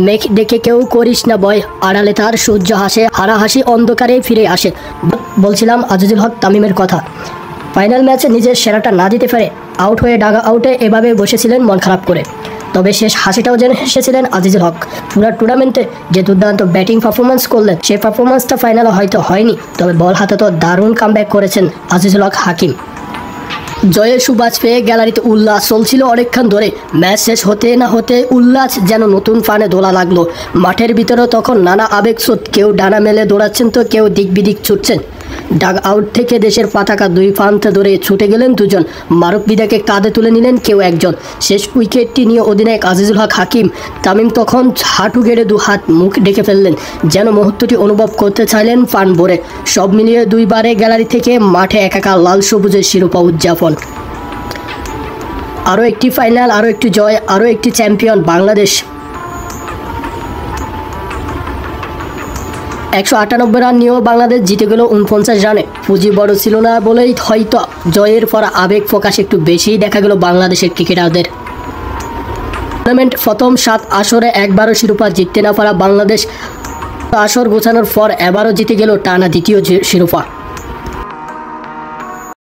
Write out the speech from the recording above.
মেঘ ডেকে কেউ করিস না ভয়, আড়ালে তার সূর্য হাসে, হারাহাসি অন্ধকারে ফিরে আসে। বলছিলাম আজিজুল হক তামিমের কথা। ফাইনাল ম্যাচে নিজের সেরাটা না দিতে পারে আউট হয়ে ডাগা আউটে এভাবে বসেছিলেন মন খারাপ করে। তবে শেষ হাসিটাও যেন হেসেছিলেন আজিজুল হক। পুরো টুর্নামেন্টে যে দুর্দান্ত ব্যাটিং পারফরমেন্স করলেন, সেই পারফরমেন্সটা ফাইনালে হয়তো হয়নি, তবে বল হাতে তো দারুণ কামব্যাক করেছেন আজিজুল হক হাকিম। জয়ের সুবাস পেয়ে গ্যালারিতে উল্লাস চলছিল অনেকক্ষণ ধরে। ম্যাচ শেষ হতে না হতে উল্লাস যেন নতুন ফানে দোলা লাগলো। মাঠের ভিতরে তখন নানা আবেগ স্রোত, কেউ ডানা মেলে দৌড়াচ্ছেন তো কেউ দিক বিদিক ছুটছেন। ডাগ আউট থেকে দেশের পতাকা দুই প্রান্তে ধরে ছুটে গেলেন দুজন, মারুফ বিদাকে কাঁধে তুলে নিলেন কেউ একজন। শেষ উইকেটটি নিয়ে অধিনায়ক আজিজুল হক হাকিম। তামিম তখন হাঁটু গেড়ে দু হাত মুখ ডেকে ফেললেন, যেন মুহূর্তটি অনুভব করতে চাইলেন প্রাণ ভরে। সব মিলিয়ে দুইবারে গ্যালারি থেকে মাঠে একাকার লাল সবুজের শিরোপা উদযাপন। আরও একটি ফাইনাল, আরও একটি জয়, আরও একটি চ্যাম্পিয়ন বাংলাদেশ। 198 রান নিয়েও বাংলাদেশ জিতে গেল 49 রানে। পুঁজি বড় ছিল না বলেই হয়তো জয়ের পর আবেগ প্রকাশ একটু বেশিই দেখা গেল বাংলাদেশের ক্রিকেটারদের। টুর্নামেন্ট প্রথম 7 আসরে একবারও শিরোপা জিততে না পারা বাংলাদেশ আসর গোছানোর পর এবারও জিতে গেল টানা দ্বিতীয় শিরোপা।